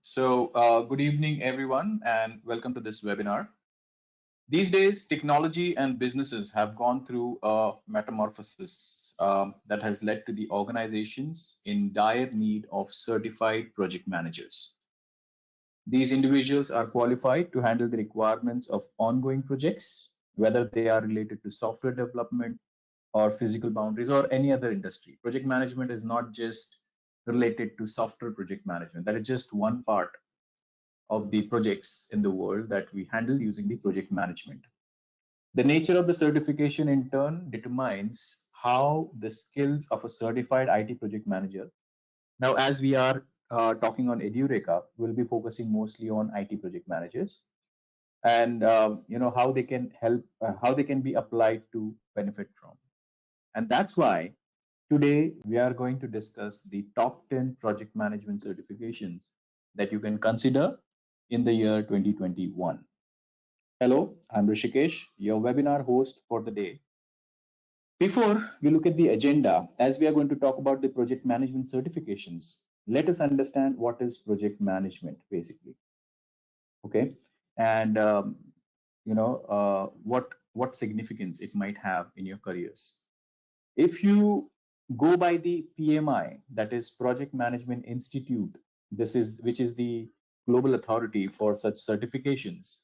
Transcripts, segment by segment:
Good evening, everyone, and welcome to this webinar. These days, technology and businesses have gone through a metamorphosis that has led to the organizations in dire need of certified project managers. These individuals are qualified to handle the requirements of ongoing projects, whether they are related to software development or physical boundaries or any other industry. Project management is not just related to software project management. That is just one part of the projects in the world that we handle using the project management. The nature of the certification in turn determines how the skills of a certified IT project manager. Now, as we are talking on Edureka, we'll be focusing mostly on IT project managers and how they can help, how they can be applied to benefit from. And that's why today we are going to discuss the top 10 project management certifications that you can consider in the year 2021. Hello, I'm Rishikesh, your webinar host for the day. Before we look at the agenda, as we are going to talk about the project management certifications, let us understand what is project management basically. Okay, and what significance it might have in your careers. If you go by the PMI, that is Project Management Institute, which is the global authority for such certifications.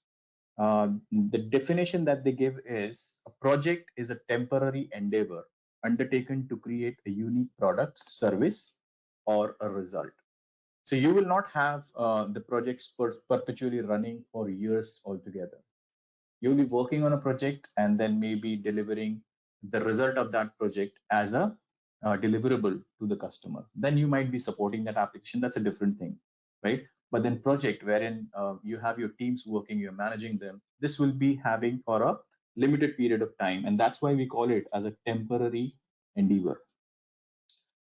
The definition that they give is a project is a temporary endeavor undertaken to create a unique product, service, or a result. So you will not have the projects perpetually running for years altogether. You'll be working on a project and then maybe delivering the result of that project as a deliverable to the customer. Then you might be supporting that application. That's a different thing, right? But then project wherein you have your teams working, you're managing them, this will be having for a limited period of time. And that's why we call it as a temporary endeavor.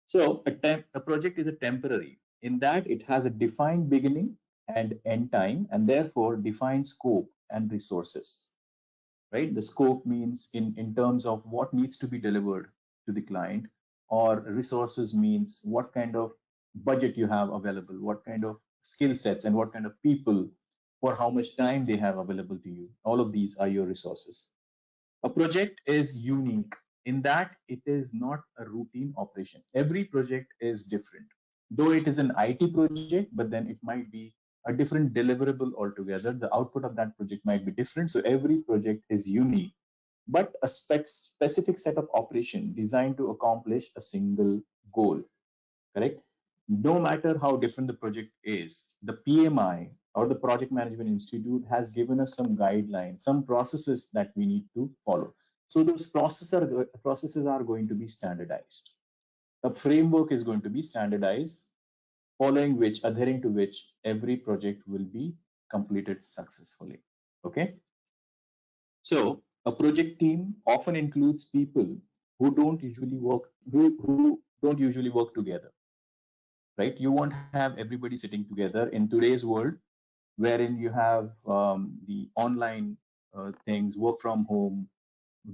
So a project is a temporary in that it has a defined beginning and end time, and therefore defined scope and resources, right? The scope means in terms of what needs to be delivered to the client, or resources means what kind of budget you have available, what kind of skill sets and what kind of people, for how much time they have available to you. All of these are your resources. A project is unique in that it is not a routine operation. Every project is different. Though it is an IT project, but then it might be a different deliverable altogether. The output of that project might be different. So every project is unique, but a specific set of operation designed to accomplish a single goal. Correct? No matter how different the project is, the PMI or the Project Management Institute has given us some guidelines, some processes that we need to follow. So those processes are going to be standardized. The framework is going to be standardized, following which, adhering to which, every project will be completed successfully. Okay. So a project team often includes people who don't usually work together, right? You won't have everybody sitting together in today's world, wherein you have the online things, work from home,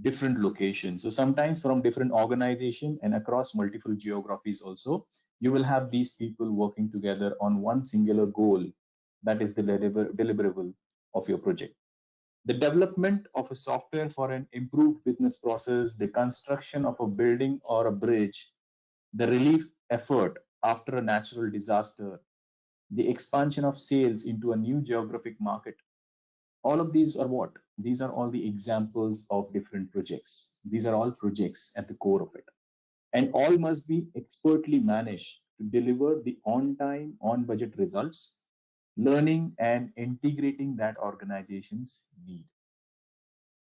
different locations. So sometimes from different organization and across multiple geographies also, you will have these people working together on one singular goal, that is the deliverable of your project. The development of a software for an improved business process, the construction of a building or a bridge, the relief effort after a natural disaster, the expansion of sales into a new geographic market. All of these are what? These are all the examples of different projects. These are all projects at the core of it. And all must be expertly managed to deliver the on time, on budget results, learning and integrating that organizations need.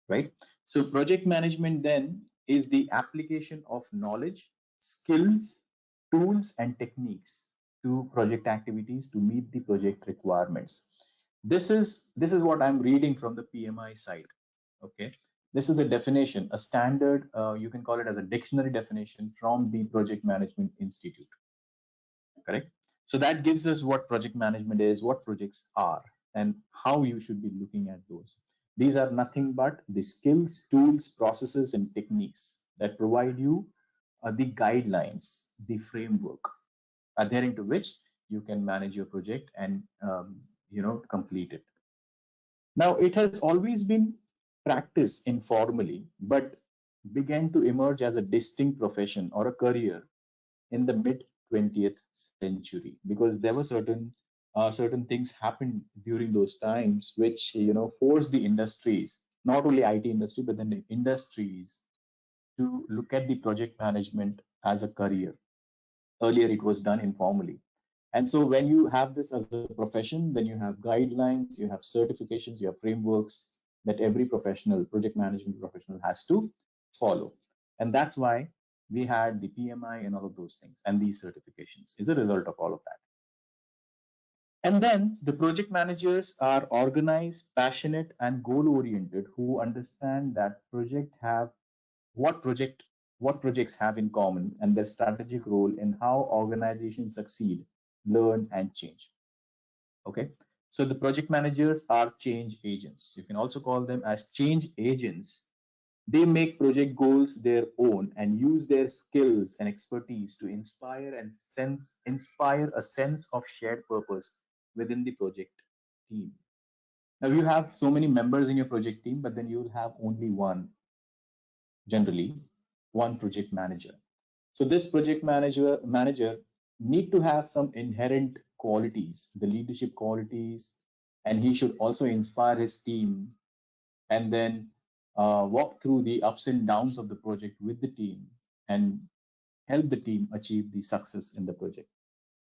Right? So project management then is the application of knowledge, skills, tools, and techniques to project activities to meet the project requirements. This is what I'm reading from the PMI site. Okay, this is the definition, a standard, you can call it as a dictionary definition from the Project Management Institute. Correct. So that gives us what project management is, what projects are, and how you should be looking at those. These are nothing but the skills, tools, processes, and techniques that provide you the guidelines, the framework, adhering to which you can manage your project and complete it. Now, it has always been practiced informally, but began to emerge as a distinct profession or a career in the mid 20th century, because there were certain things happened during those times which forced the industries, not only IT industry but then the industries, to look at the project management as a career. Earlier it was done informally, and so when you have this as a profession, then you have guidelines, you have certifications, you have frameworks that every professional, project management professional, has to follow. And that's why we had the PMI and all of those things, and these certifications is a result of all of that. And then the project managers are organized, passionate, and goal oriented, who understand that what project what projects have in common and their strategic role in how organizations succeed, learn, and change. Okay, so the project managers are change agents. You can also call them as change agents. They make project goals their own and use their skills and expertise to inspire a sense of shared purpose within the project team. Now you have so many members in your project team, but then you'll have only generally one project manager. So this project manager need to have some inherent qualities, the leadership qualities, and he should also inspire his team, and then walk through the ups and downs of the project with the team and help the team achieve the success in the project,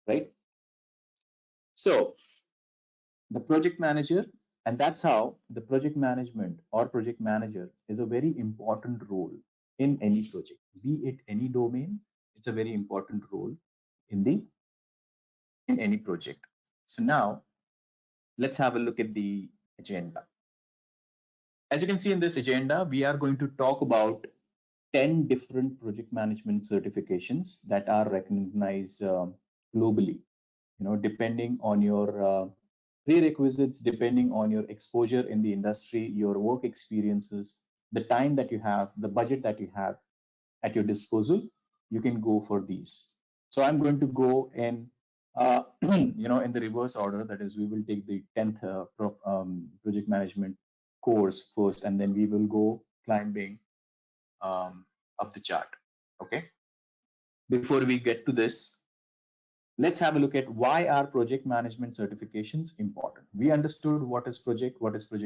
right? So the project manager, and that's how the project management or project manager is a very important role in any project, be it any domain. It's a very important role in the in any project. So now let's have a look at the agenda. As you can see in this agenda, we are going to talk about 10 different project management certifications that are recognized globally, depending on your prerequisites, depending on your exposure in the industry, your work experiences, the time that you have, the budget that you have at your disposal, you can go for these. So I'm going to go in, in the reverse order. That is, we will take the 10th project management course first, and then we will go climbing up the chart. Okay. Before we get to this, let's have a look at why are project management certifications important. We understood what is project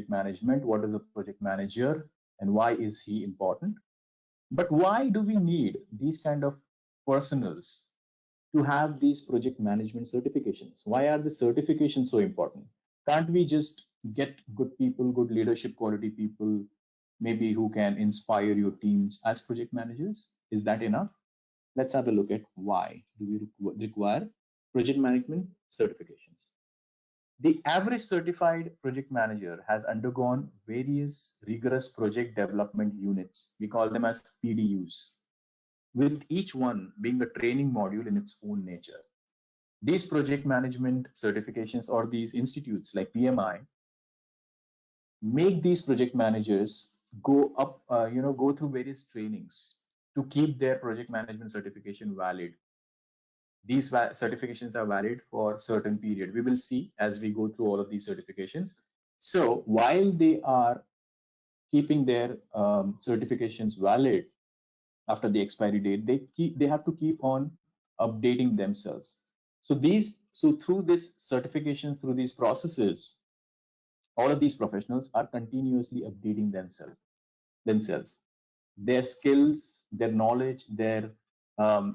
management, what is a project manager, and why is he important. But why do we need these kind of personals to have these project management certifications? Why are the certifications so important? Can't we just get good people, good leadership quality people, maybe who can inspire your teams as project managers? Is that enough? Let's have a look at why do we require project management certifications. The average certified project manager has undergone various rigorous project development units. We call them as PDUs, with each one being a training module in its own nature. These project management certifications or these institutes like PMI make these project managers go through various trainings to keep their project management certification valid. These certifications are valid for certain period. We will see as we go through all of these certifications. So while they are keeping their certifications valid after the expiry date, they have to keep on updating themselves. So through these certifications, through these processes, all of these professionals are continuously updating themselves, their skills, their knowledge, their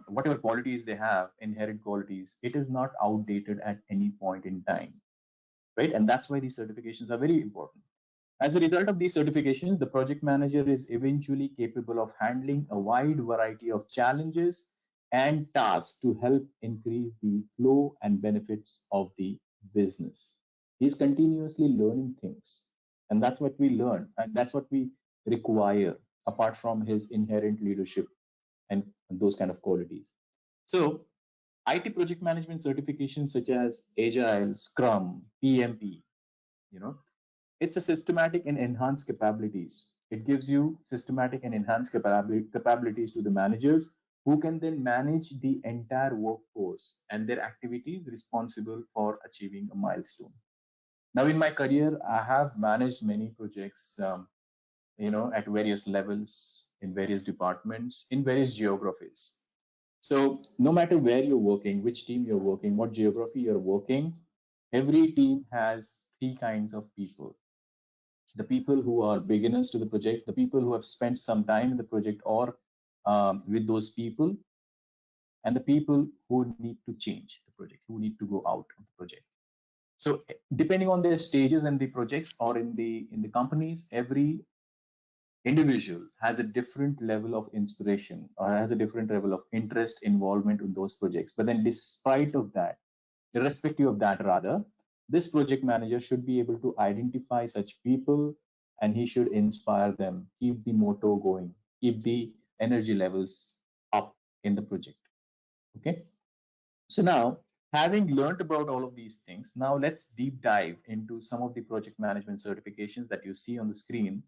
whatever qualities they have, inherent qualities, it is not outdated at any point in time, right? And that's why these certifications are very important. As a result of these certifications, the project manager is eventually capable of handling a wide variety of challenges and tasks to help increase the flow and benefits of the business. He's continuously learning things, and that's what we learn, and that's what we require apart from his inherent leadership and those kind of qualities. So, IT project management certifications such as Agile, Scrum, PMP, it's a systematic and enhanced capabilities. It gives you systematic and enhanced capabilities to the managers who can then manage the entire workforce and their activities responsible for achieving a milestone. Now, in my career, I have managed many projects, at various levels, in various departments, in various geographies. So, no matter where you're working, which team you're working, what geography you're working, every team has three kinds of people: the people who are beginners to the project, the people who have spent some time in the project or with those people, and the people who need to change the project, who need to go out of the project. So depending on their stages in the projects or in the companies, every individual has a different level of inspiration or has a different level of interest involvement in those projects. But then despite of that, irrespective of that rather, this project manager should be able to identify such people, and he should inspire them, keep the motto going, keep the energy levels up in the project. Okay. So now, having learned about all of these things, now let's deep dive into some of the project management certifications that you see on the screen.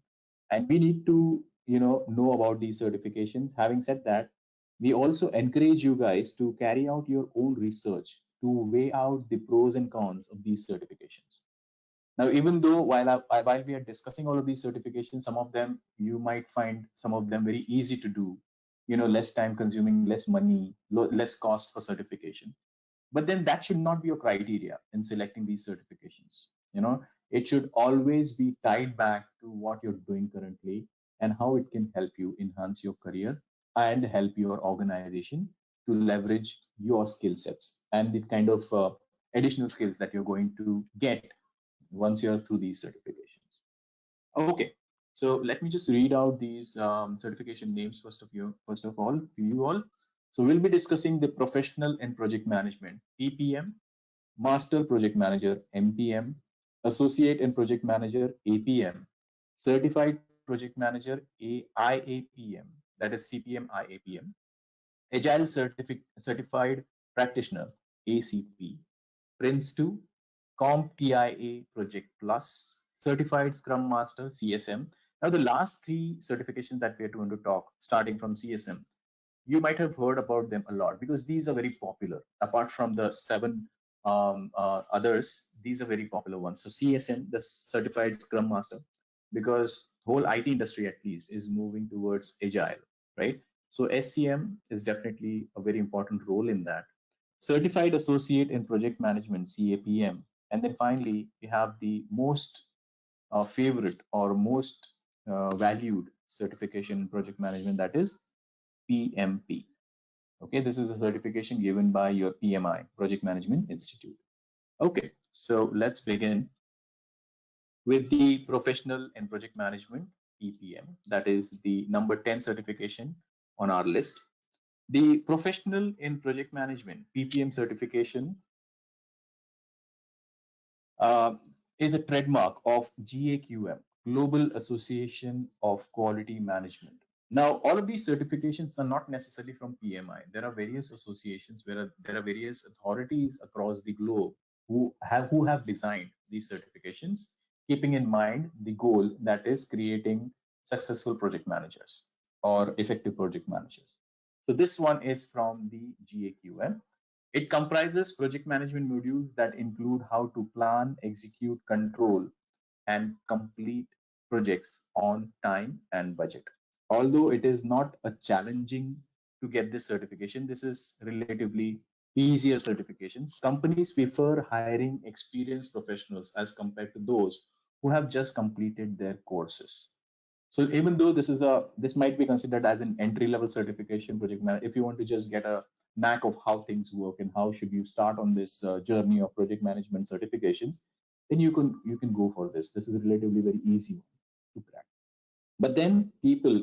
And we need to, know about these certifications. Having said that, we also encourage you guys to carry out your own research to weigh out the pros and cons of these certifications. Now, even though while we are discussing all of these certifications, some of them you might find some of them very easy to do, less time consuming, less money, less cost for certification. But then that should not be your criteria in selecting these certifications. It should always be tied back to what you're doing currently and how it can help you enhance your career and help your organization to leverage your skill sets and the kind of additional skills that you're going to get once you're through these certifications. Okay, so let me just read out these certification names first of all to you all. So we'll be discussing the professional in project management (PPM), master project manager (MPM), associate and project manager (APM), certified project manager IAPM, that is CPM IAPM, agile certified practitioner ACP, Prince 2, CompTIA Project Plus, Certified Scrum Master CSM. Now, the last three certifications that we're going to talk, starting from CSM, you might have heard about them a lot because these are very popular. Apart from the seven others, these are very popular ones. So CSM, the Certified Scrum Master, because whole IT industry at least is moving towards agile, right? So SCM is definitely a very important role in that. Certified Associate in Project Management CAPM, and then finally we have the most favorite or most valued certification in project management, that is PMP. Okay, this is a certification given by your PMI, Project Management Institute. Okay, so let's begin with the Professional in Project Management, EPM. That is the number 10 certification on our list. The Professional in Project Management, PPM certification, uh, is a trademark of GAQM, Global Association of Quality Management. Now, all of these certifications are not necessarily from PMI. There are various associations where there are various authorities across the globe who have designed these certifications, keeping in mind the goal that is creating successful project managers or effective project managers. So this one is from the GAQM. It comprises project management modules that include how to plan, execute, control, and complete projects on time and budget. Although it is not a challenging to get this certification, this is relatively easier certifications. Companies prefer hiring experienced professionals as compared to those who have just completed their courses. So even though this might be considered as an entry level certification, project manager, if you want to just get a knack of how things work and how should you start on this journey of project management certifications, then you can go for this. This is relatively very easy to crack. But then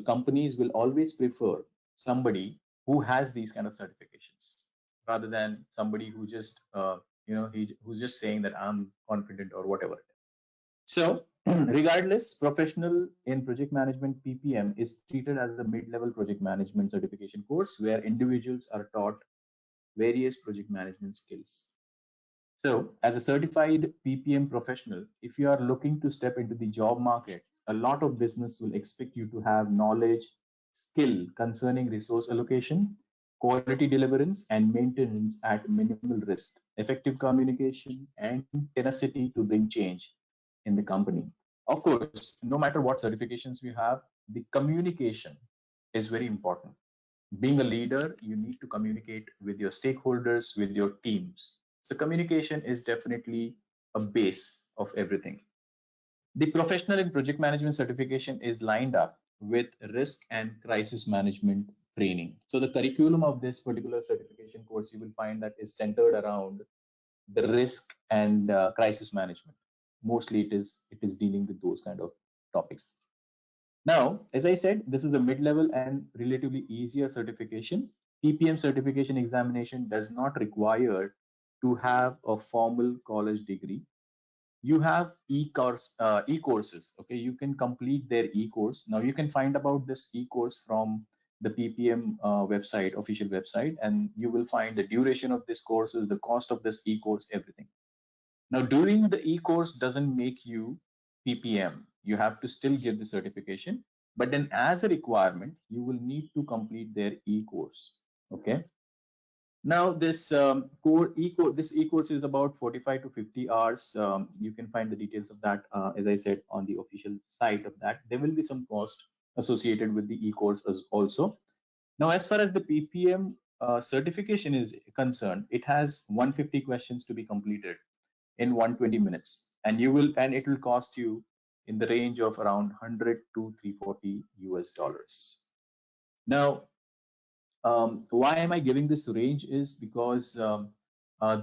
companies will always prefer somebody who has these kind of certifications rather than somebody who just who's just saying that I'm confident or whatever. So, regardless, professional in project management PPM is treated as a mid-level project management certification course where individuals are taught various project management skills. So, as a certified PPM professional, if you are looking to step into the job market, a lot of business will expect you to have knowledge, skill concerning resource allocation, quality deliverance and maintenance at minimal risk, effective communication, and tenacity to bring change in the company. Of course, no matter what certifications you have, the communication is very important. Being a leader, you need to communicate with your stakeholders, with your teams. So communication is definitely a base of everything. The professional in project management certification is lined up with risk and crisis management training. So the curriculum of this particular certification course, you will find that is centered around the risk and crisis management. Mostly it is dealing with those kind of topics. Now, as I said, this is a mid-level and relatively easier certification. PPM certification examination does not require to have a formal college degree. You have e-courses. Okay, you can complete their e-course. Now you can find about this e-course from the PPM website, official website, and you will find the duration of this courses, the cost of this e-course, everything. Now, doing the e-course doesn't make you PPM. You have to still get the certification, but then as a requirement, you will need to complete their e-course. Okay. Now, this e-course is about 45 to 50 hours. You can find the details of that, as I said, on the official site of that. There will be some cost associated with the e-course as also. Now, as far as the PPM certification is concerned, it has 150 questions to be completed in 120 minutes, and it will cost you in the range of around 100 to 340 US dollars. Now, why am I giving this range is because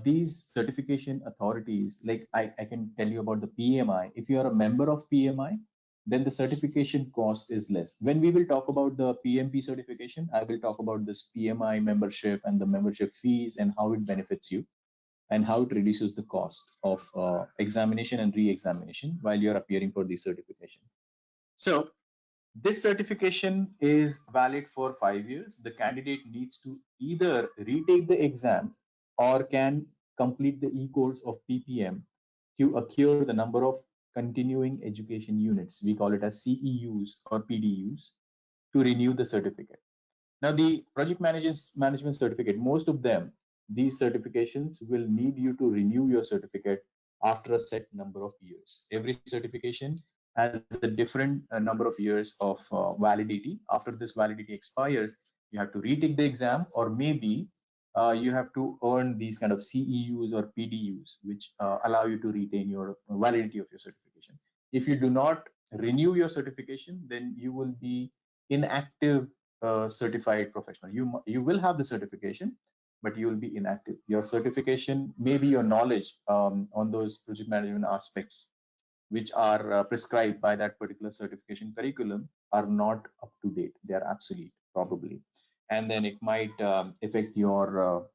these certification authorities, like I can tell you about the PMI. If you are a member of PMI, then the certification cost is less. When we will talk about the PMP certification, I will talk about this PMI membership and the membership fees and how it benefits you and how it reduces the cost of examination and re-examination while you're appearing for the certification. So this certification is valid for 5 years. The candidate needs to either retake the exam or can complete the e-course of PPM to accrue the number of continuing education units. We call it as CEUs or PDUs to renew the certificate. Now, the project management certificate, most of them, these certifications will need you to renew your certificate after a set number of years. Every certification has a different number of years of validity. After this validity expires, you have to retake the exam, or maybe you have to earn these kind of CEUs or PDUs, which allow you to retain your validity of your certification. If you do not renew your certification, then you will be inactive certified professional. You will have the certification, but you will be inactive. Your certification, maybe your knowledge on those project management aspects, which are prescribed by that particular certification curriculum, are not up to date. They are obsolete, probably, and then it might affect your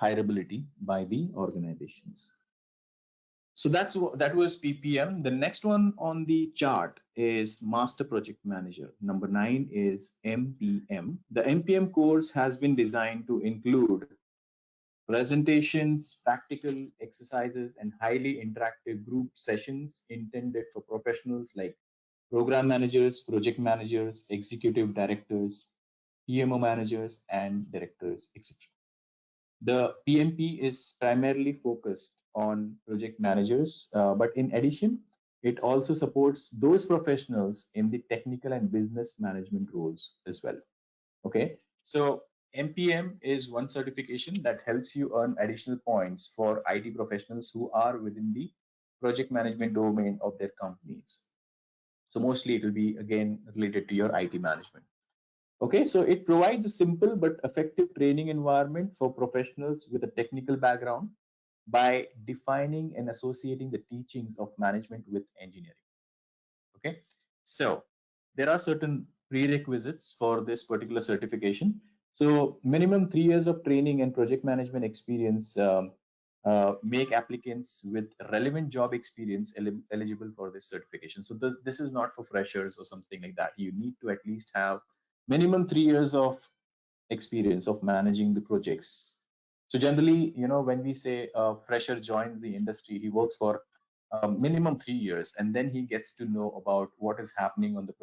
hireability by the organizations. So that was PPM. The next one on the chart is Master Project Manager. Number 9 is MPM. The MPM course has been designed to include presentations, practical exercises, and highly interactive group sessions intended for professionals like program managers, project managers, executive directors, PMO managers, and directors, etc. The PMP is primarily focused on project managers, but in addition, it also supports those professionals in the technical and business management roles as well. Okay, so MPM is one certification that helps you earn additional points for IT professionals who are within the project management domain of their companies. So mostly it will be again related to your IT management. Okay, so it provides a simple but effective training environment for professionals with a technical background by defining and associating the teachings of management with engineering. Okay, so there are certain prerequisites for this particular certification. So minimum 3 years of training and project management experience make applicants with relevant job experience eligible for this certification. So this is not for freshers or something like that. You need to at least have minimum 3 years of experience of managing the projects. So generally, when we say a fresher joins the industry, he works for minimum 3 years, and then he gets to know about what is happening on the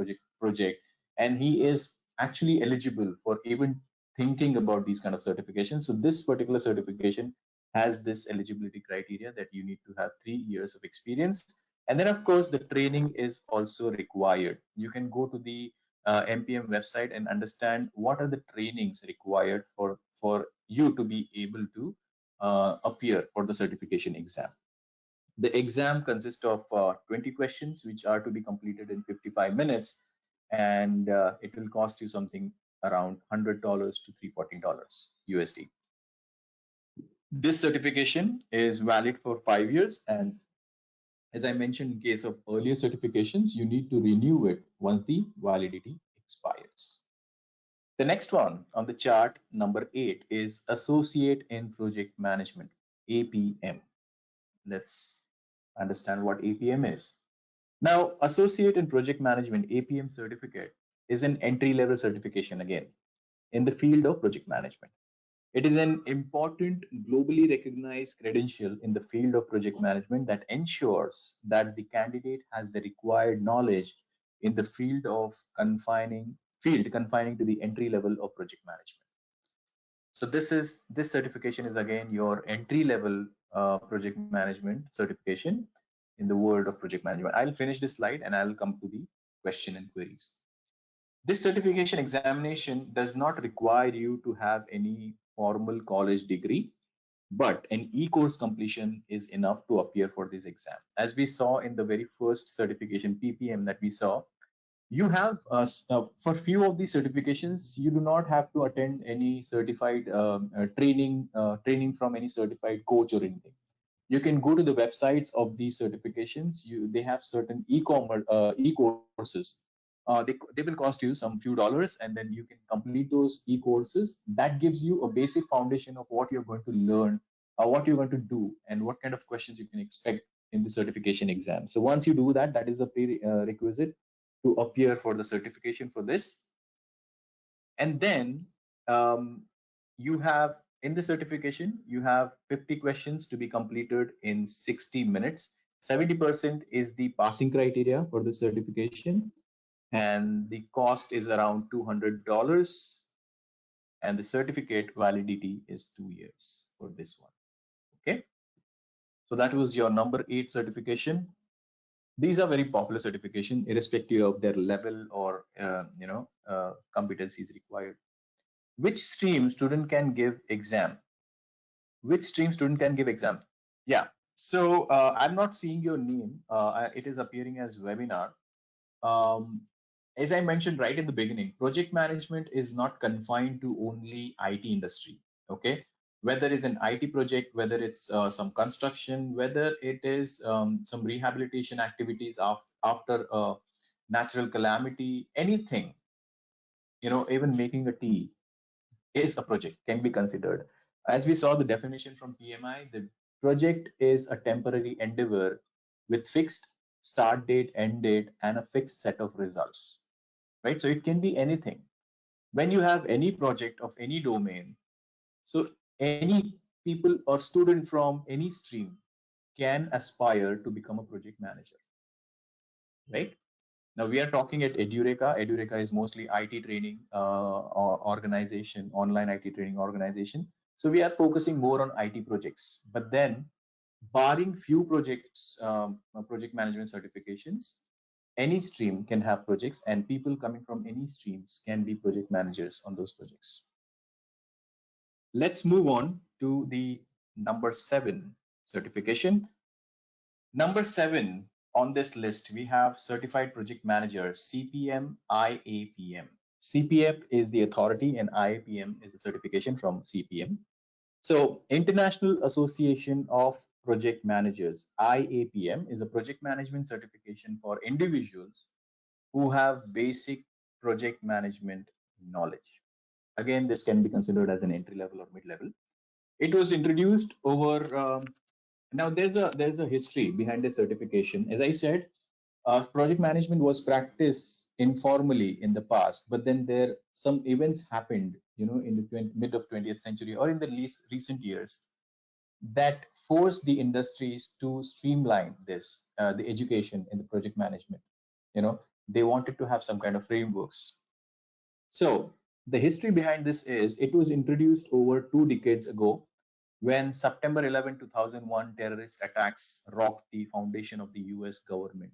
project, and he is actually eligible for even thinking about these kind of certifications. So this particular certification has this eligibility criteria that you need to have 3 years of experience. And then of course the training is also required. You can go to the MPM website and understand what are the trainings required for you to be able to appear for the certification exam. The exam consists of 20 questions, which are to be completed in 55 minutes, and it will cost you something around $100 to $340 USD. This certification is valid for 5 years, and as I mentioned, in case of earlier certifications, you need to renew it once the validity expires. The next one on the chart, number 8, is Associate in Project Management, APM. Let's understand what APM is. Now, Associate in Project Management, APM certificate, is an entry-level certification again in the field of project management. It is an important globally recognized credential in the field of project management that ensures that the candidate has the required knowledge in the field confining to the entry level of project management. So this certification is again your entry level project management certification in the world of project management. I'll finish this slide and I'll come to the question and queries. This certification examination does not require you to have any formal college degree, but an e-course completion is enough to appear for this exam. As we saw in the very first certification PPM that we saw, you have for few of these certifications, you do not have to attend any certified training from any certified coach or anything. You can go to the websites of these certifications. They have certain e-commerce e-courses. They will cost you some few dollars, and then you can complete those e-courses. That gives you a basic foundation of what you're going to learn, what you're going to do, and what kind of questions you can expect in the certification exam. So once you do that, that is the prerequisite to appear for the certification for this. And then you have in the certification, you have 50 questions to be completed in 60 minutes. 70% is the passing criteria for the certification, and the cost is around $200, and the certificate validity is 2 years for this one. Okay, so that was your number 8 certification. These are very popular certification irrespective of their level or competencies required. Which stream student can give exam? Which stream student can give exam? Yeah, so I'm not seeing your name. It is appearing as webinar. As I mentioned right in the beginning, project management is not confined to only IT industry. Okay, whether it's an IT project, whether it's some construction, whether it is some rehabilitation activities after a natural calamity, anything, even making a tea is a project, can be considered. As we saw the definition from PMI, the project is a temporary endeavor with fixed start date, end date, and a fixed set of results, right? So it can be anything. When you have any project of any domain, so any people or student from any stream can aspire to become a project manager, right? Now we are talking at Edureka. Edureka is mostly IT training organization, online IT training organization. So we are focusing more on IT projects. But then, barring few projects, project management certifications, any stream can have projects, and people coming from any streams can be project managers on those projects. Let's move on to the number 7 certification. Number 7 on this list, we have Certified Project Manager, CPM, IAPM. CPM is the authority and IAPM is the certification from CPM. So International Association of Project Managers, IAPM, is a project management certification for individuals who have basic project management knowledge. Again, this can be considered as an entry level or mid level. It was introduced over now there's a history behind the certification. As I said, project management was practiced informally in the past, but then there some events happened, in the mid of 20th century or in the least recent years that forced the industries to streamline this, the education in the project management. They wanted to have some kind of frameworks. So The history behind this is it was introduced over 2 decades ago when September 11, 2001 terrorist attacks rocked the foundation of the US government.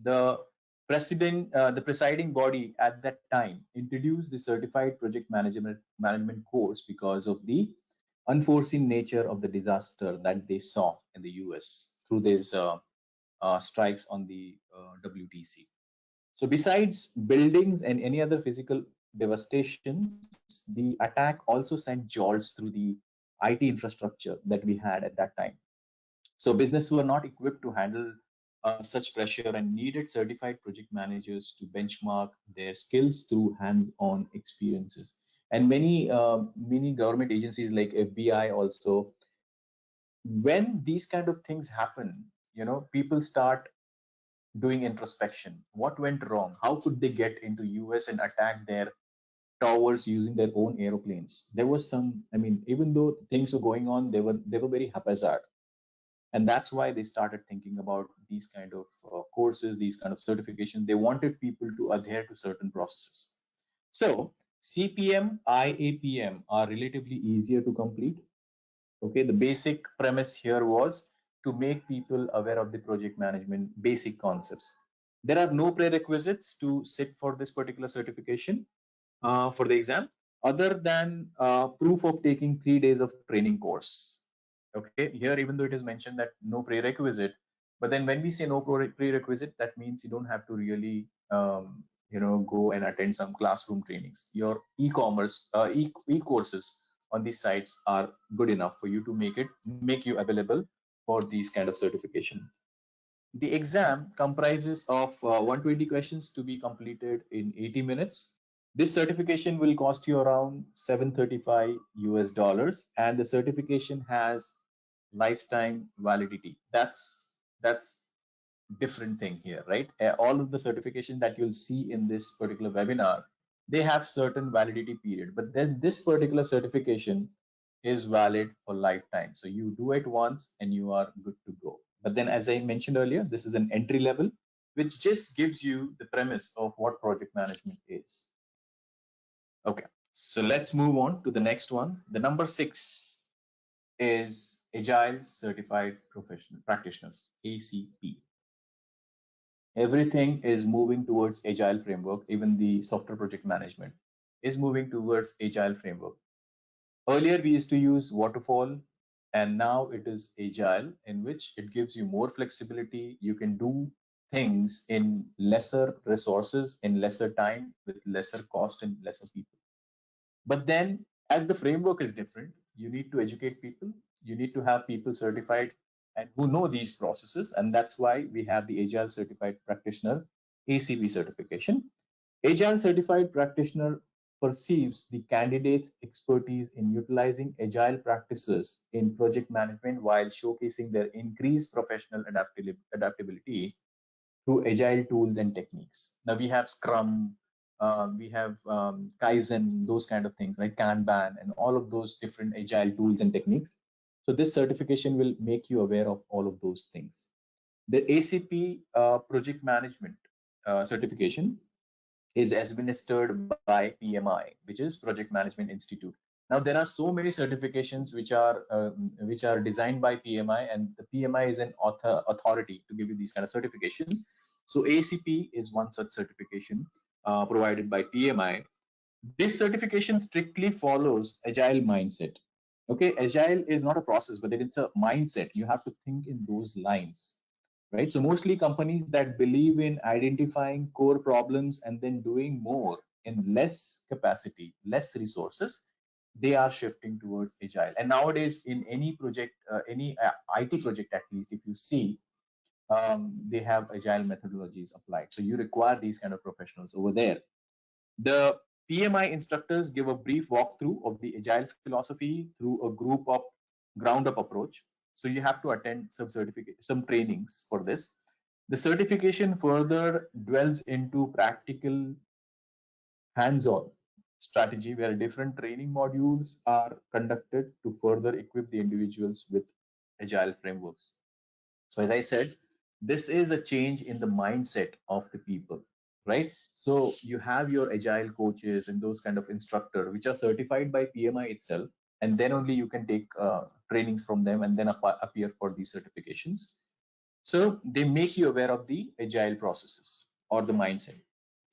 The the presiding body at that time introduced the certified project management course because of the unforeseen nature of the disaster that they saw in the US through these strikes on the WTC. So besides buildings and any other physical devastations, the attack also sent jolts through the IT infrastructure that we had at that time. So businesses were not equipped to handle such pressure and needed certified project managers to benchmark their skills through hands-on experiences. And many government agencies like FBI also, when these kind of things happen, people start doing introspection. What went wrong? How could they get into US and attack their towers using their own aeroplanes? There was some, I mean, even though things were going on, they were very haphazard, and that's why they started thinking about these kind of courses, these kind of certification. They wanted people to adhere to certain processes. So CPM, IAPM are relatively easier to complete. Okay, the basic premise here was to make people aware of the project management basic concepts. There are no prerequisites to sit for this particular certification for the exam, other than proof of taking 3 days of training course. Okay, here even though it is mentioned that no prerequisite, but then when we say no prerequisite, that means you don't have to really go and attend some classroom trainings. Your e-commerce e-courses on these sites are good enough for you to make you available for these kind of certification. The exam comprises of 120 questions to be completed in 80 minutes. This certification will cost you around 735 US dollars, and the certification has lifetime validity. That's different thing here, right? All of the certification that you'll see in this particular webinar, they have certain validity period, but then this particular certification is valid for lifetime. So you do it once and you are good to go. But then, as I mentioned earlier, this is an entry level, which just gives you the premise of what project management is. Okay, so let's move on to the next one. The number 6 is Agile Certified Professional Practitioners, ACP. Everything is moving towards Agile framework. Even the software project management is moving towards Agile framework. Earlier, we used to use waterfall, and now it is Agile, in which it gives you more flexibility. You can do things in lesser resources, in lesser time, with lesser cost and lesser people. But then, as the framework is different, you need to educate people. You need to have people certified and who know these processes. And that's why we have the Agile Certified Practitioner, ACP certification. Agile Certified Practitioner perceives the candidate's expertise in utilizing agile practices in project management while showcasing their increased professional adaptability through agile tools and techniques. Now we have Scrum, we have Kaizen, those kind of things, right? Kanban, and all of those different agile tools and techniques. So this certification will make you aware of all of those things. The ACP project management certification is administered by PMI, which is Project Management Institute. Now there are so many certifications which are designed by PMI, and the PMI is an authority to give you these kind of certification. So ACP is one such certification provided by PMI. This certification strictly follows Agile mindset. Okay, Agile is not a process, but it's a mindset. You have to think in those lines, right? So mostly companies that believe in identifying core problems and then doing more in less capacity, less resources, they are shifting towards Agile. And nowadays, in any project, any IT project at least, if you see, they have Agile methodologies applied. So you require these kind of professionals over there. The PMI instructors give a brief walkthrough of the Agile philosophy through a group of ground up approach. So you have to attend some trainings for this. The certification further dwells into practical hands-on strategy where different training modules are conducted to further equip the individuals with Agile frameworks. So as I said, this is a change in the mindset of the people. right? So you have your agile coaches and those kind of instructor which are certified by PMI itself, and then only you can take trainings from them and then appear for these certifications. So they make you aware of the agile processes or the mindset.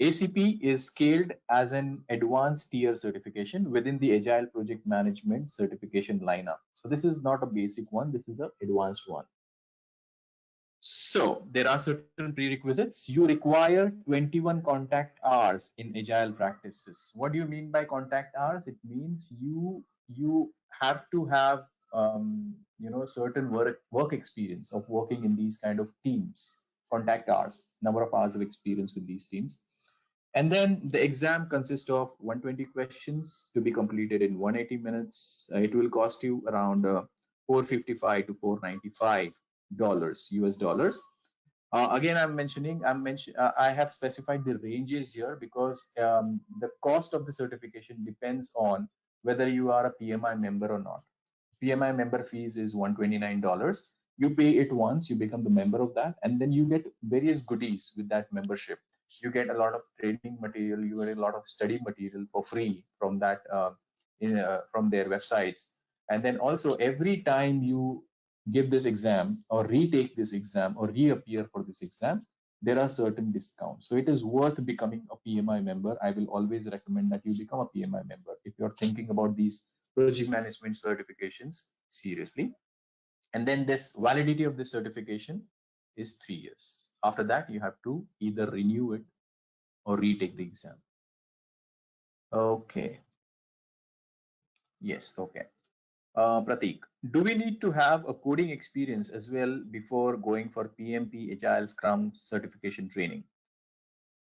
ACP is scaled as an advanced tier certification within the Agile Project Management certification lineup. So this is not a basic one, this is an advanced one. So there are certain prerequisites. You require 21 contact hours in agile practices. What do you mean by contact hours? It means you have to have certain work experience of working in these kind of teams. Contact hours, number of hours of experience with these teams. And then the exam consists of 120 questions to be completed in 180 minutes. It will cost you around 455 to 495 dollars US dollars. Again, I have specified the ranges here because the cost of the certification depends on whether you are a PMI member or not. PMI member fees is $129. You pay it once, you become the member of that, and then you get various goodies with that membership. You get a lot of training material, you get a lot of study material for free from that from their websites. And then also every time you give this exam or retake this exam or reappear for this exam, there are certain discounts. So it is worth becoming a PMI member. I will always recommend that you become a PMI member if you're thinking about these project management certifications seriously. And then this validity of this certification is 3 years. After that, you have to either renew it or retake the exam. Okay. Yes. Okay. Pratik, do we need to have a coding experience as well before going for PMP Agile Scrum certification training?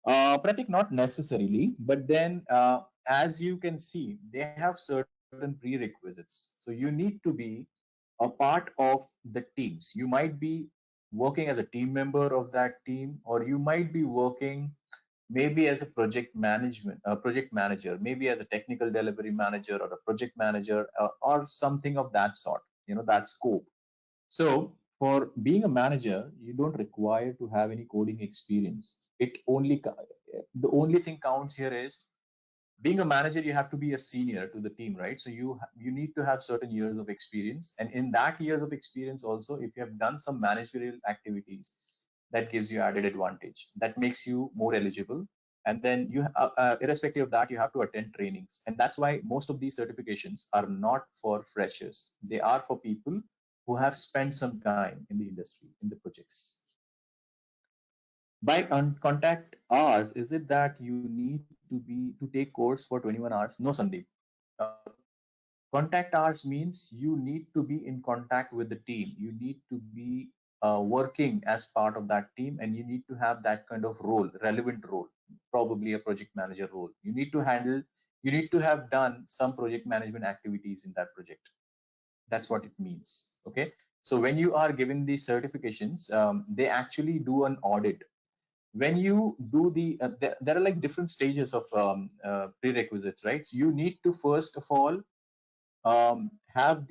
Pratik, not necessarily, but then as you can see, they have certain prerequisites. So you need to be a part of the teams. You might be working as a team member of that team, or you might be working maybe as a project manager, maybe as a technical delivery manager or a project manager or something of that sort, that scope. So for being a manager, you don't require to have any coding experience. The only thing counts here is being a manager. You have to be a senior to the team, right? So you need to have certain years of experience, and in that years of experience also, if you have done some managerial activities, that gives you added advantage, that makes you more eligible. And then irrespective of that, you have to attend trainings, and that's why most of these certifications are not for freshers. They are for people who have spent some time in the industry, in the projects. By contact hours, is it that you need to take course for 21 hours? No, Sandeep. Uh, Contact hours means you need to be in contact with the team. You need to be working as part of that team, and you need to have that kind of role, relevant role, probably a project manager role. You need to have done some project management activities in that project. That's what it means. Okay. So when you are given these certifications, they actually do an audit. When you do there are like different stages of prerequisites, right? So you need to first of all have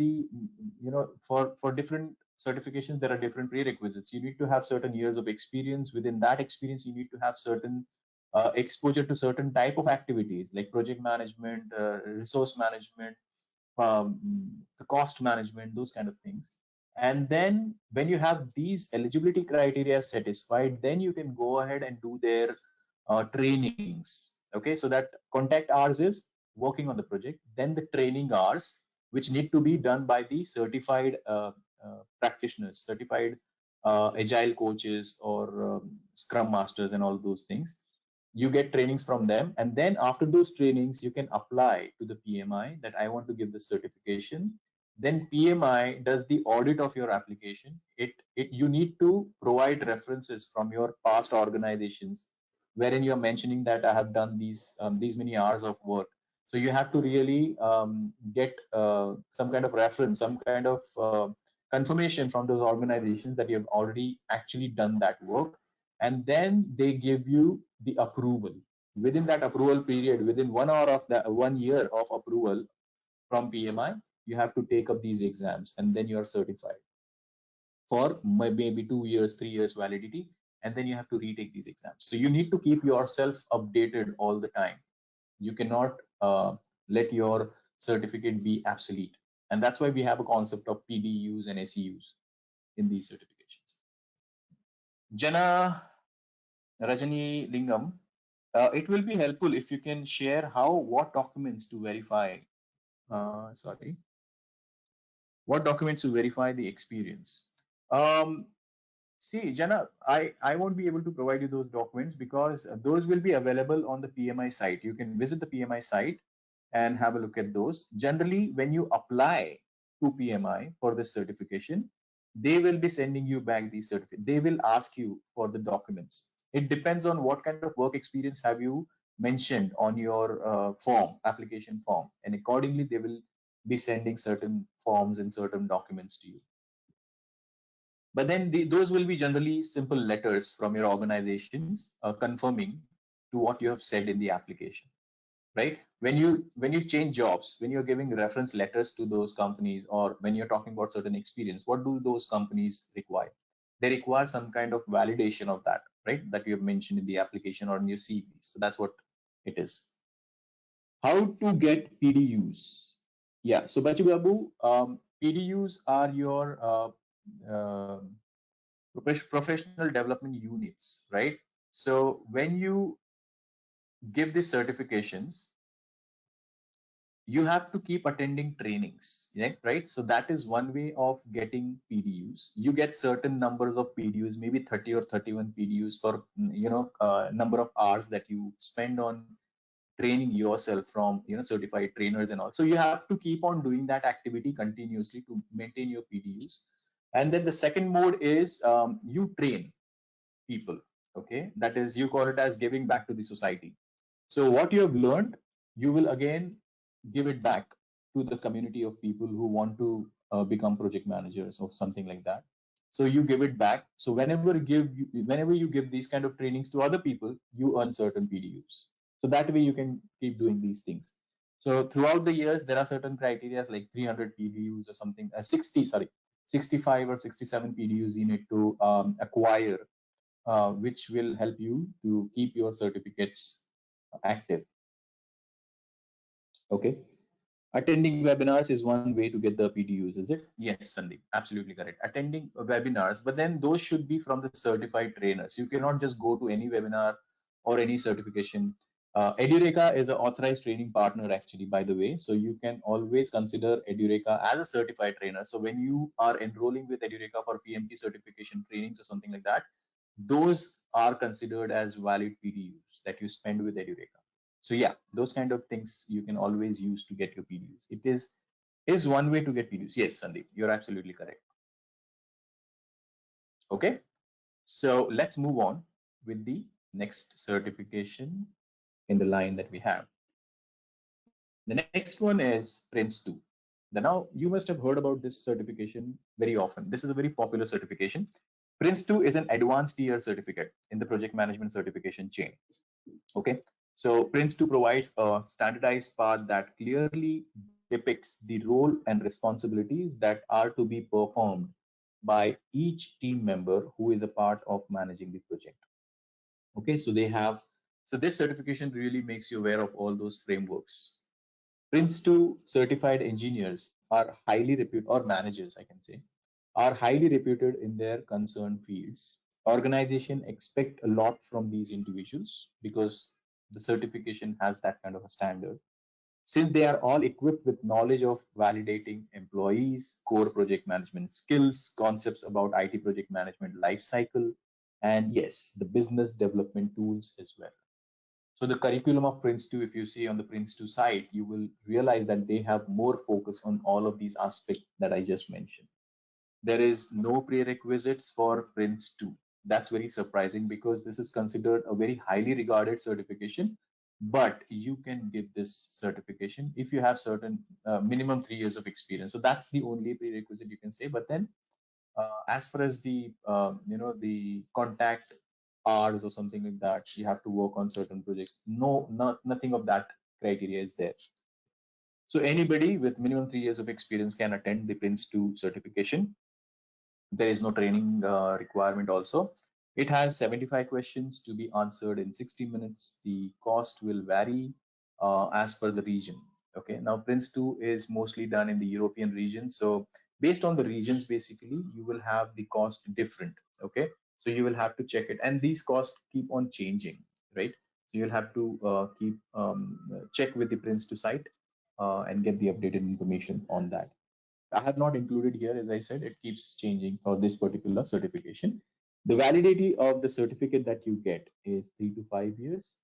for different certifications there are different prerequisites. You need to have certain years of experience. Within that experience, you need to have certain exposure to certain type of activities like project management, resource management, um, the cost management, those kind of things. And then when you have these eligibility criteria satisfied, then you can go ahead and do their trainings. Okay, so that contact hours is working on the project. Then the training hours, which need to be done by the certified practitioners, certified agile coaches or scrum masters and all those things. You get trainings from them, and then after those trainings you can apply to the PMI that I want to give the certification. Then PMI does the audit of your application. You need to provide references from your past organizations wherein you're mentioning that I have done these many hours of work. So you have to really get some kind of reference, some kind of confirmation from those organizations that you have already actually done that work, and then they give you the approval. Within that approval period, within 1 hour of that 1 year of approval from PMI, you have to take up these exams, and then you are certified for maybe 2 years, 3 years validity. and then you have to retake these exams. So you need to keep yourself updated all the time. You cannot let your certificate be obsolete. And that's why we have a concept of PDUs and SEUs in these certifications. Jana Rajani Lingam, it will be helpful if you can share what documents to verify, sorry, what documents to verify the experience. See, Jana, I won't be able to provide you those documents because those will be available on the PMI site. You can visit the PMI site and have a look at those. Generally, when you apply to PMI for this certification, they will be sending you back these certificates. They will ask you for the documents. It depends on what kind of work experience have you mentioned on your application form, and accordingly, they will be sending certain forms and certain documents to you. But then those will be generally simple letters from your organizations confirming to what you have said in the application, right? When you change jobs, when you're giving reference letters to those companies, or when you're talking about certain experience, what do those companies require? They require some kind of validation of that, right? That you have mentioned in the application or in your CV. So that's what it is. How to get PDUs? Yeah. So Bachi Babu, PDUs are your professional development units, right? So when you give these certifications, you have to keep attending trainings, right? So that is one way of getting PDUs. You get certain numbers of PDUs, maybe 30 or 31 PDUs for number of hours that you spend on training yourself from certified trainers and all. So you have to keep on doing that activity continuously to maintain your PDUs. And then the second mode is you train people. Okay, that is, you call it as giving back to the society. So what you have learned, you will again give it back to the community of people who want to become project managers or something like that. So you give it back. So whenever you give these kind of trainings to other people, you earn certain PDUs. So that way you can keep doing these things. So throughout the years, there are certain criteria like 300 PDUs or something, 65 or 67 PDUs you need to acquire, which will help you to keep your certificates active. Okay. Attending webinars is one way to get the PDUs, is it? Yes, Sandeep, absolutely correct. Attending webinars, but then those should be from the certified trainers. You cannot just go to any webinar or any certification. Edureka is an authorized training partner, actually, by the way. So you can always consider Edureka as a certified trainer. So when you are enrolling with Edureka for PMP certification trainings or something like that, those are considered as valid PDUs that you spend with Edureka. So yeah, those kind of things you can always use to get your PDUs. It is one way to get PDUs. Yes, Sandeep, you're absolutely correct. Okay, so let's move on with the next certification in the line that we have. The next one is Prince 2. Now, you must have heard about this certification very often. This is a very popular certification. Prince 2 is an advanced tier certificate in the project management certification chain. Okay, so Prince 2 provides a standardized path that clearly depicts the role and responsibilities that are to be performed by each team member who is a part of managing the project. Okay, so this certification really makes you aware of all those frameworks. Prince 2 certified engineers are highly reputed, or managers, I can say, are highly reputed in their concerned fields. Organization expect a lot from these individuals because the certification has that kind of a standard. Since they are all equipped with knowledge of validating employees, core project management skills, concepts about IT project management life cycle, and yes, the business development tools as well. So the curriculum of Prince 2, if you see on the Prince 2 site, you will realize that they have more focus on all of these aspects that I just mentioned. There is no prerequisites for Prince 2. That's very surprising because this is considered a very highly regarded certification, but you can give this certification if you have certain minimum 3 years of experience. So that's the only prerequisite you can say. But then as far as the contact hours or something like that, you have to work on certain projects. Nothing of that criteria is there. So anybody with minimum 3 years of experience can attend the Prince 2 certification. There is no training requirement also. It has 75 questions to be answered in 60 minutes. The cost will vary as per the region. Okay, now Prince 2 is mostly done in the European region. So based on the regions, basically, you will have the cost different. Okay, so you will have to check it. And these costs keep on changing, right? So you'll have to keep check with the Prince 2 site and get the updated information on that. I have not included here, as I said, it keeps changing for this particular certification. The validity of the certificate that you get is 3 to 5 years.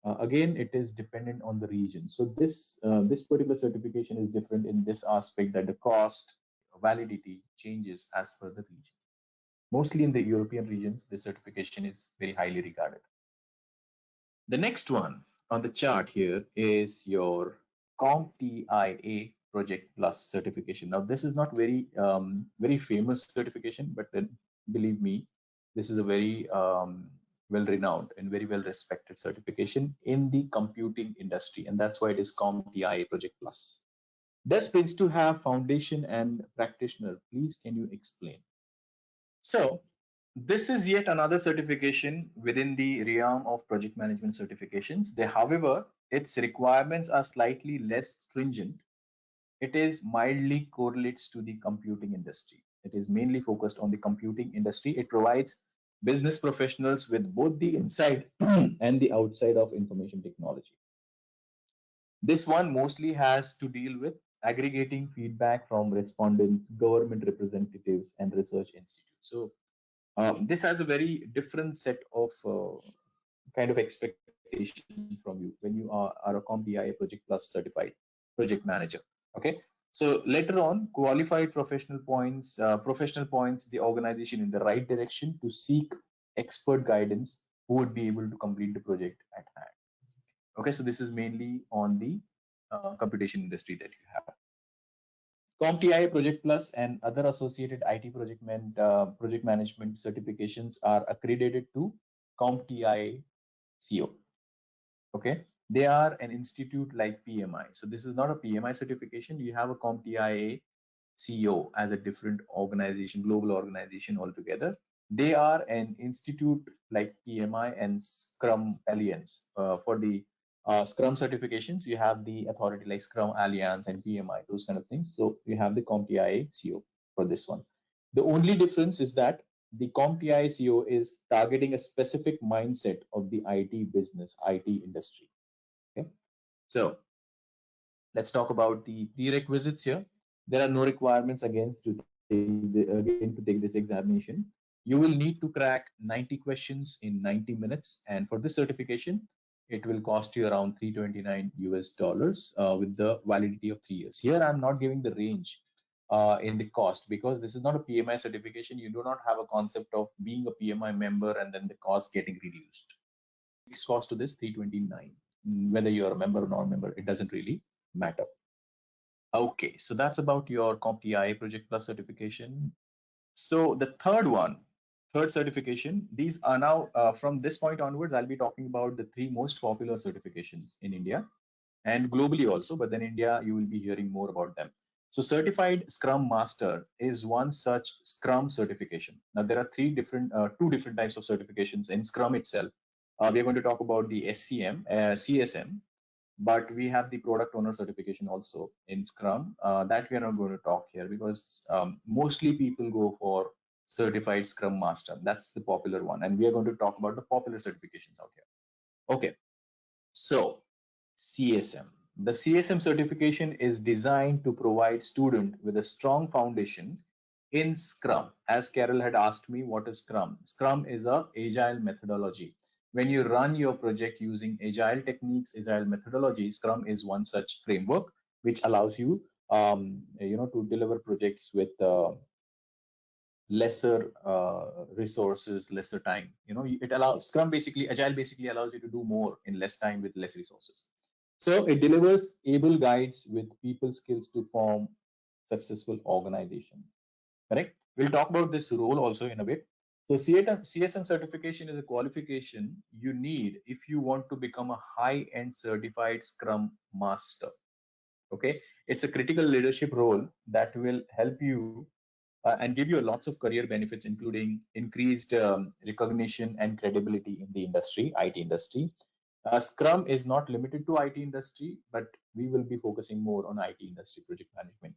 Again, it is dependent on the region. So this particular certification is different in this aspect that the cost validity changes as per the region. Mostly in the European regions, this certification is very highly regarded. The next one on the chart here is your CompTIA Project Plus certification. Now, this is not very famous certification, but then believe me, this is a very well-renowned and very well-respected certification in the computing industry, and that's why it is CompTIA Project Plus. Does Prince2 have foundation and practitioner? Please, can you explain? So, this is yet another certification within the realm of project management certifications. However, its requirements are slightly less stringent. It is mildly correlates to the computing industry. It is mainly focused on the computing industry. It provides business professionals with both the inside and the outside of information technology. This one mostly has to deal with aggregating feedback from respondents, government representatives, and research institutes. So this has a very different set of kind of expectations from you when you are a CompTIA Project Plus certified project manager. Okay. So later on, qualified professional points the organization in the right direction to seek expert guidance who would be able to complete the project at hand. Okay, so this is mainly on the computation industry that you have. CompTIA Project Plus and other associated IT project management certifications are accredited to CompTIA CO. Okay, they are an institute like PMI. So this is not a PMI certification. You have a CompTIA CO as a different organization, global organization altogether. They are an institute like PMI and Scrum Alliance. For the Scrum certifications, you have the authority like Scrum Alliance and PMI, those kind of things. So you have the CompTIA CO for this one. The only difference is that the CompTIA CO is targeting a specific mindset of the IT business, IT industry. Okay, so let's talk about the prerequisites here. There are no requirements again to take this examination. You will need to crack 90 questions in 90 minutes, and for this certification, it will cost you around 329 US dollars with the validity of 3 years. Here, I'm not giving the range in the cost because this is not a PMI certification. You do not have a concept of being a PMI member and then the cost getting reduced. Fixed cost to this 329. Whether you're a member or non-member, it doesn't really matter. Okay, so that's about your CompTIA Project Plus certification. So the third certification, these are now from this point onwards, I'll be talking about the three most popular certifications in India and globally also, but then India, you will be hearing more about them. So Certified Scrum Master is one such Scrum certification. Now there are two different types of certifications in Scrum itself. We're going to talk about the SCM, CSM, but we have the product owner certification also in Scrum that we are not going to talk here because mostly people go for certified Scrum Master. That's the popular one, and we are going to talk about the popular certifications out here. Okay, so CSM. The CSM certification is designed to provide student with a strong foundation in Scrum. As Carol had asked me, what is Scrum? Scrum is a agile methodology. When you run your project using agile techniques, agile methodology, Scrum is one such framework which allows you, to deliver projects with lesser resources, lesser time. It allows Scrum basically, agile basically allows you to do more in less time with less resources. So it delivers able guides with people skills to form successful organization. Correct? We'll talk about this role also in a bit. So CSM certification is a qualification you need if you want to become a high-end certified Scrum Master. Okay, it's a critical leadership role that will help you and give you lots of career benefits, including increased recognition and credibility in the industry, IT industry. Scrum is not limited to IT industry, but we will be focusing more on IT industry project management.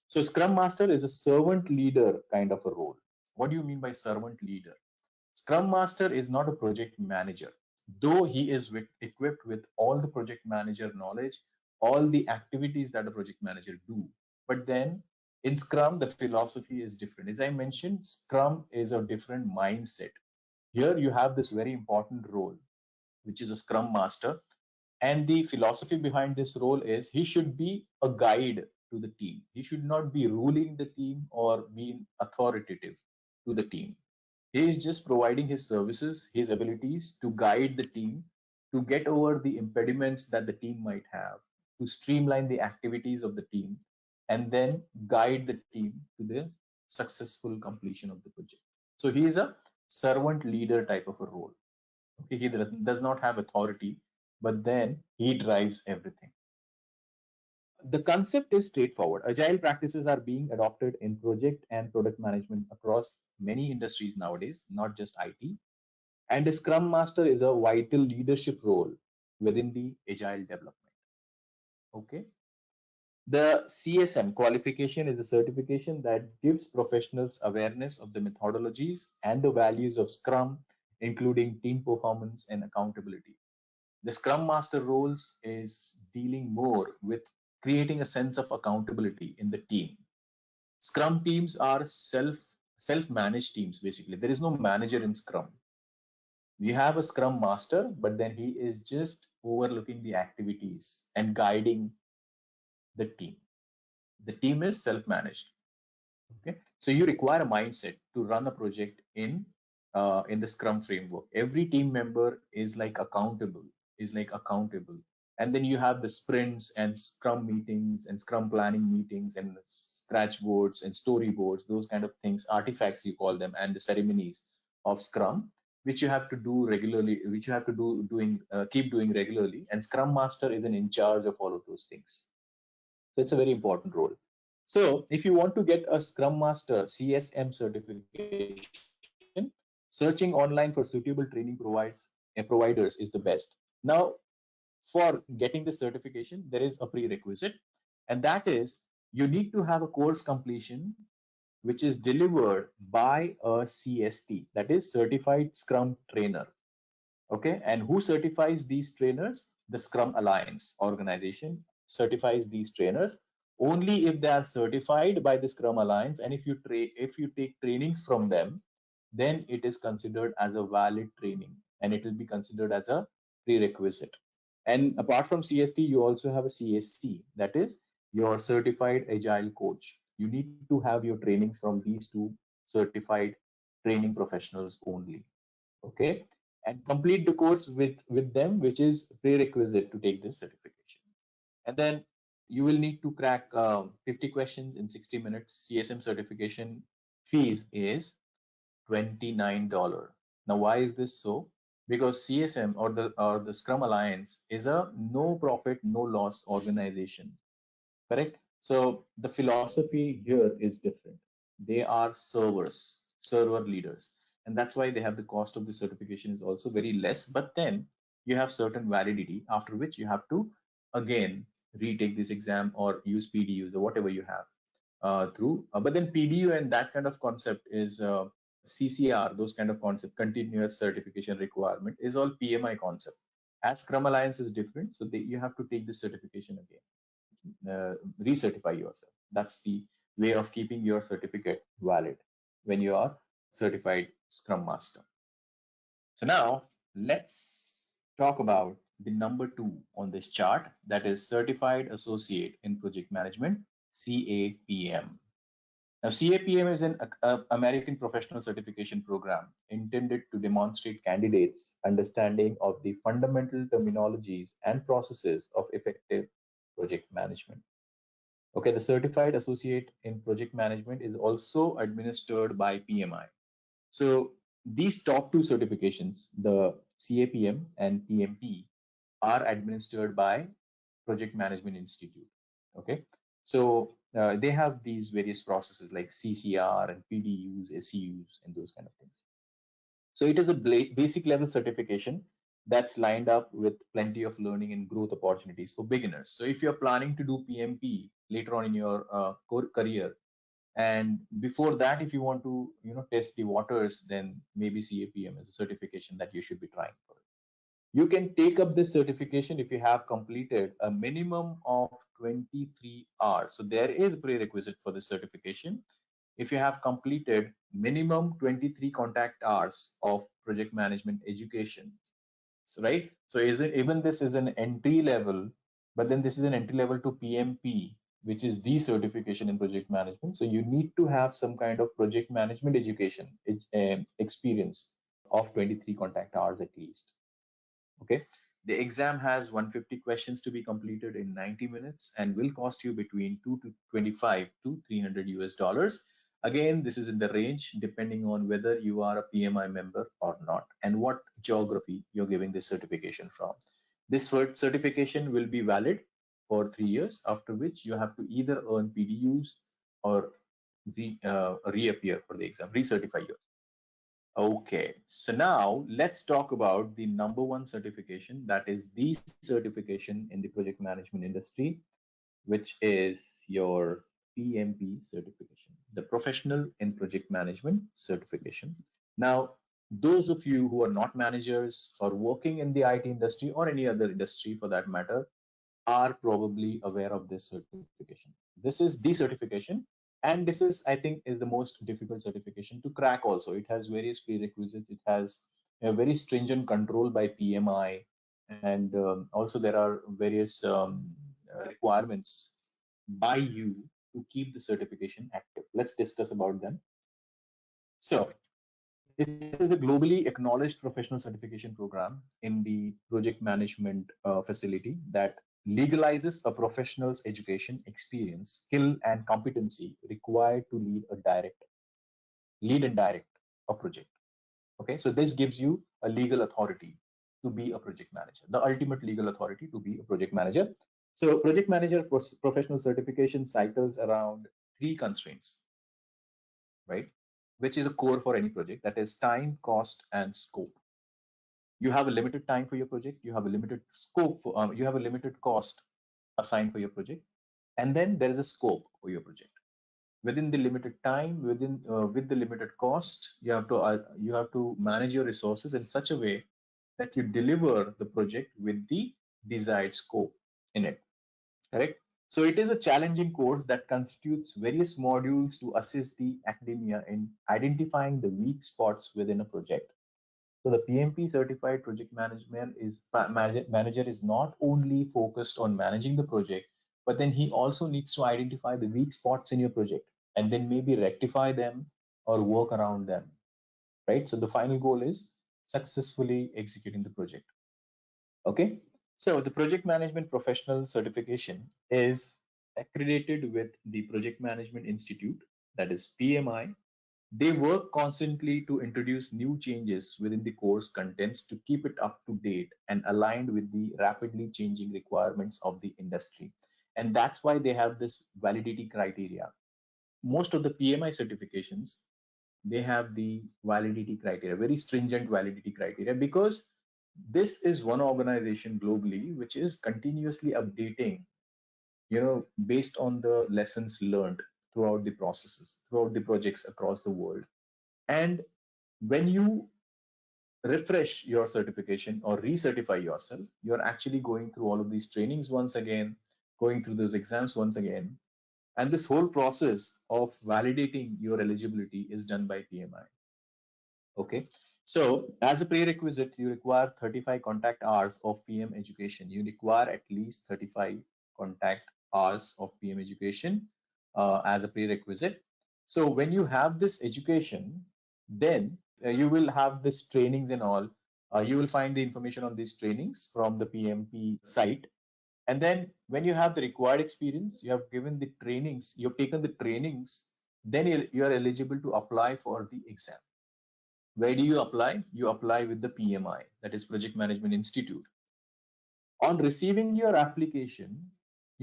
So Scrum Master is a servant leader kind of a role. What do you mean by servant leader? Scrum Master is not a project manager, though he is equipped with all the project manager knowledge, all the activities that a project manager do. But then in Scrum, the philosophy is different. As I mentioned, Scrum is a different mindset. Here you have this very important role, which is a Scrum Master. And the philosophy behind this role is he should be a guide to the team. He should not be ruling the team or being authoritative to the team. He is just providing his services, his abilities to guide the team to get over the impediments that the team might have, to streamline the activities of the team, and then guide the team to the successful completion of the project. So he is a servant leader type of a role. Okay, he does not have authority, but then he drives everything. The concept is straightforward. Agile practices are being adopted in project and product management across many industries nowadays, not just IT. And a Scrum Master is a vital leadership role within the Agile development. Okay. The CSM qualification is a certification that gives professionals awareness of the methodologies and the values of Scrum, including team performance and accountability. The Scrum Master roles is dealing more with creating a sense of accountability in the team. Scrum teams are self-managed teams. Basically, there is no manager in Scrum. We have a Scrum Master, but then he is just overlooking the activities and guiding the team. The team is self-managed. Okay, so you require a mindset to run a project in the Scrum framework. Every team member is like accountable, and then you have the sprints and Scrum meetings and Scrum planning meetings and scratch boards and storyboards, those kind of things, artifacts you call them, and the ceremonies of Scrum, which you have to do regularly, which you have to keep doing regularly, and Scrum Master is in charge of all of those things. So it's a very important role. So if you want to get a Scrum Master CSM certification, searching online for suitable training providers is the best. Now, for getting the certification, there is a prerequisite, and that is you need to have a course completion which is delivered by a CST, that is Certified Scrum Trainer. Okay, and who certifies these trainers? The Scrum Alliance organization certifies these trainers only if they are certified by the Scrum Alliance, and if you take trainings from them, then it is considered as a valid training and it will be considered as a prerequisite. And apart from CST, you also have a CSC, that is your certified agile coach. You need to have your trainings from these two certified training professionals only. Okay, and complete the course with them, which is prerequisite to take this certification. And then you will need to crack 50 questions in 60 minutes. CSM certification fees is $29. Now, why is this so? Because CSM or the Scrum Alliance is a no profit, no loss organization. Correct? So the philosophy here is different. They are server leaders, and that's why they have the cost of the certification is also very less. But then you have certain validity, after which you have to again retake this exam or use PDUs or whatever you have through. But then PDU and that kind of concept is CCR, those kind of concept, continuous certification requirement, is all PMI concept. As Scrum Alliance is different, so you have to take this certification again, recertify yourself. That's the way of keeping your certificate valid when you are certified Scrum Master. So now let's talk about the number 2 on this chart, that is Certified Associate in Project Management, CAPM. Now, CAPM is an American professional certification program intended to demonstrate candidates' understanding of the fundamental terminologies and processes of effective project management. Okay, the Certified Associate in Project Management is also administered by PMI. So these top 2 certifications, the CAPM and PMP, are administered by Project Management Institute. Okay, so they have these various processes like CCR and PDUs, SEUs, and those kind of things. So it is a basic level certification that's lined up with plenty of learning and growth opportunities for beginners. So if you're planning to do PMP later on in your career, and before that, if you want to, test the waters, then maybe CAPM is a certification that you should be trying for. You can take up this certification if you have completed a minimum of 23 hours. So there is a prerequisite for this certification. If you have completed minimum 23 contact hours of project management education, right? So is it, even this is an entry level, but then this is an entry level to PMP, which is the certification in project management. So you need to have some kind of project management education experience of 23 contact hours at least. Okay. The exam has 150 questions to be completed in 90 minutes and will cost you between 225 to 300 US dollars. Again, this is in the range depending on whether you are a PMI member or not and what geography you're giving this certification from. This certification will be valid for 3 years, after which you have to either earn PDUs or reappear for the exam, recertify yourself. Okay, so now let's talk about the number one certification, that is the certification in the project management industry, which is your PMP certification, the Professional in Project Management certification. Now, those of you who are not managers or working in the IT industry or any other industry for that matter, are probably aware of this certification. This is the certification, and this is, I think, is the most difficult certification to crack also. It has various prerequisites. It has a very stringent control by PMI, and also there are various requirements by you to keep the certification active. Let's discuss about them. So it is a globally acknowledged professional certification program in the project management facility that legalizes a professional's education, experience, skill, and competency required to lead and direct a project. Okay, so this gives you a legal authority to be a project manager, the ultimate legal authority to be a project manager. So project manager professional certification cycles around three constraints, right? Which is a core for any project, that is time, cost, and scope. You have a limited time for your project, you have a limited scope for, you have a limited cost assigned for your project, and then there is a scope for your project. Within the limited time, with the limited cost, you have to manage your resources in such a way that you deliver the project with the desired scope in it. Correct? So it is a challenging course that constitutes various modules to assist the academia in identifying the weak spots within a project. So the PMP certified project manager is not only focused on managing the project, but then he also needs to identify the weak spots in your project and then maybe rectify them or work around them, right? So the final goal is successfully executing the project. Okay, so the project management professional certification is accredited with the Project Management Institute, that is PMI. They work constantly to introduce new changes within the course contents to keep it up to date and aligned with the rapidly changing requirements of the industry. And that's why they have this validity criteria. Most of the PMI certifications, they have the validity criteria, very stringent validity criteria, because this is one organization globally which is continuously updating, based on the lessons learned throughout the processes, throughout the projects across the world. And when you refresh your certification or recertify yourself, you're actually going through all of these trainings once again, going through those exams once again. And this whole process of validating your eligibility is done by PMI. Okay. So as a prerequisite, you require 35 contact hours of PM education. You require at least 35 contact hours of PM education as a prerequisite. So when you have this education, then you will have this trainings and all. You will find the information on these trainings from the PMP site. And then when you have the required experience, you have given the trainings, you've taken the trainings, then you are eligible to apply for the exam. Where do you apply? You apply with the PMI, that is Project Management Institute. On receiving your application,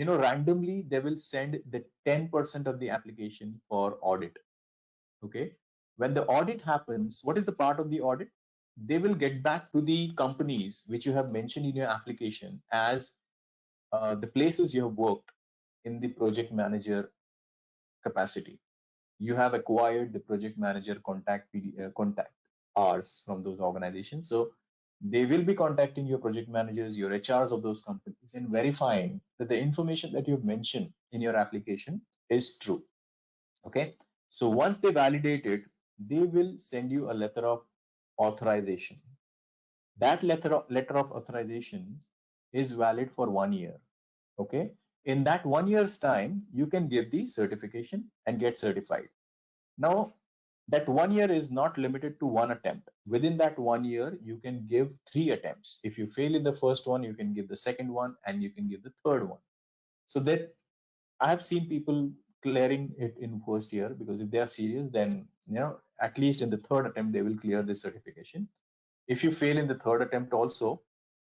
randomly they will send the 10% of the application for audit. Okay. When the audit happens, what is the part of the audit? They will get back to the companies which you have mentioned in your application as the places you have worked in the project manager capacity. You have acquired the project manager contact hours from those organizations. So they will be contacting your project managers, your HRs of those companies, and verifying that the information that you've mentioned in your application is true. Okay. So once they validate it, they will send you a letter of authorization. That letter of authorization is valid for 1 year. Okay. In that 1 year's time, you can give the certification and get certified. Now, that 1 year is not limited to one attempt. Within that 1 year, you can give 3 attempts. If you fail in the first one, you can give the second one and you can give the third one. So that I have seen people clearing it in first year, because if they are serious, then at least in the third attempt they will clear this certification. If you fail in the third attempt also,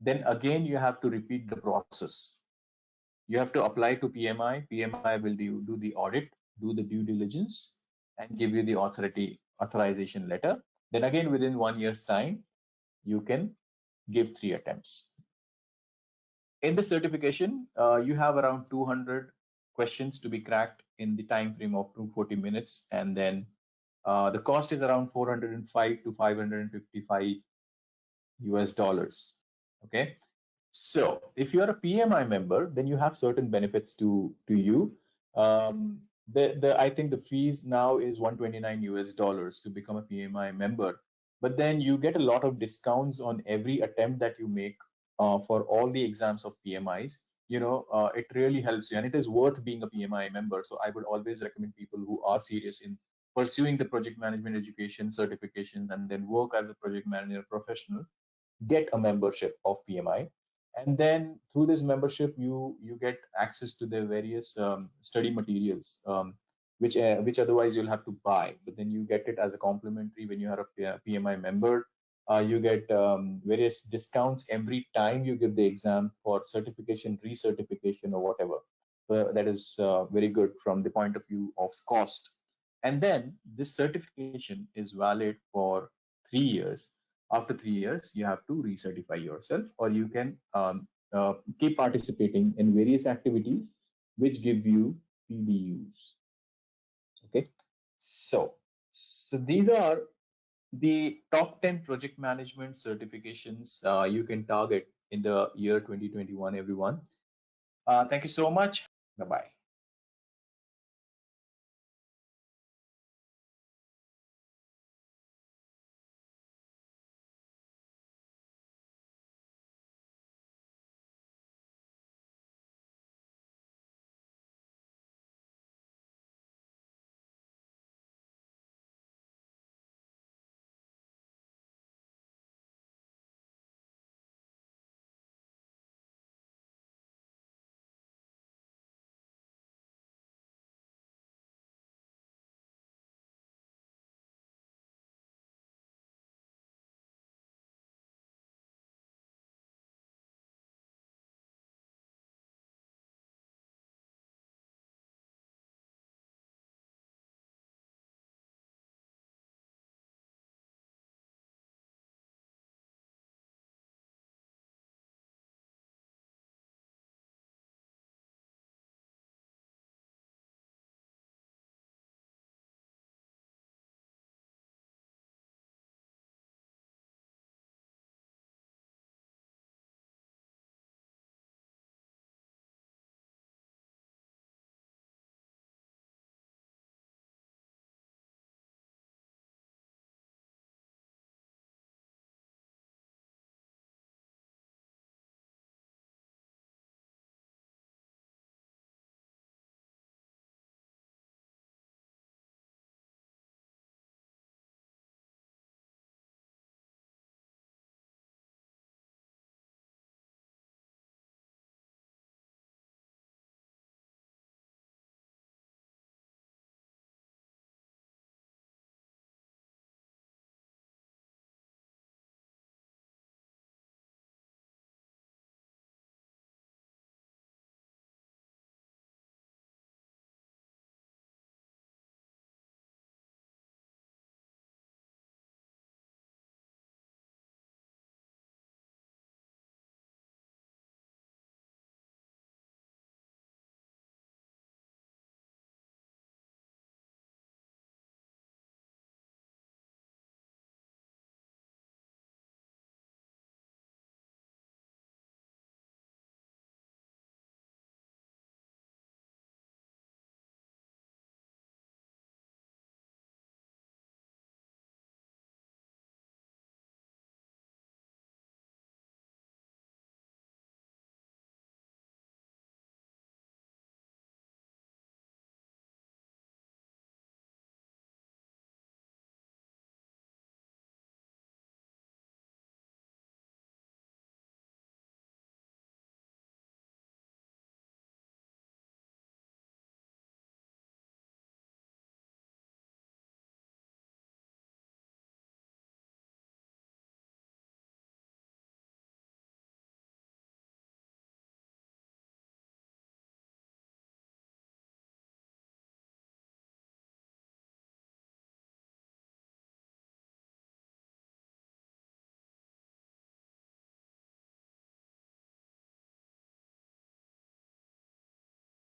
then again you have to repeat the process. You have to apply to PMI. PMI will do the audit, do the due diligence, and give you the authorization letter. Then again, within 1 year's time, you can give 3 attempts. In the certification, you have around 200 questions to be cracked in the time frame of 240 minutes, and then the cost is around 405 to 555 US dollars. Okay. So if you are a PMI member, then you have certain benefits to you. I think the fees now is 129 US dollars to become a PMI member, but then you get a lot of discounts on every attempt that you make for all the exams of PMIs. It really helps you, and it is worth being a PMI member. So I would always recommend people who are serious in pursuing the project management education certifications and then work as a project manager professional, get a membership of PMI, and then through this membership you get access to the various study materials, which otherwise you'll have to buy, but then you get it as a complimentary when you are a PMI member. You get various discounts every time you give the exam for certification, recertification, or whatever. That is very good from the point of view of cost. And then this certification is valid for 3 years. After 3 years, you have to recertify yourself, or you can keep participating in various activities which give you PDUs. Okay, so these are the top 10 project management certifications you can target in the year 2021, everyone. Thank you so much. Bye bye.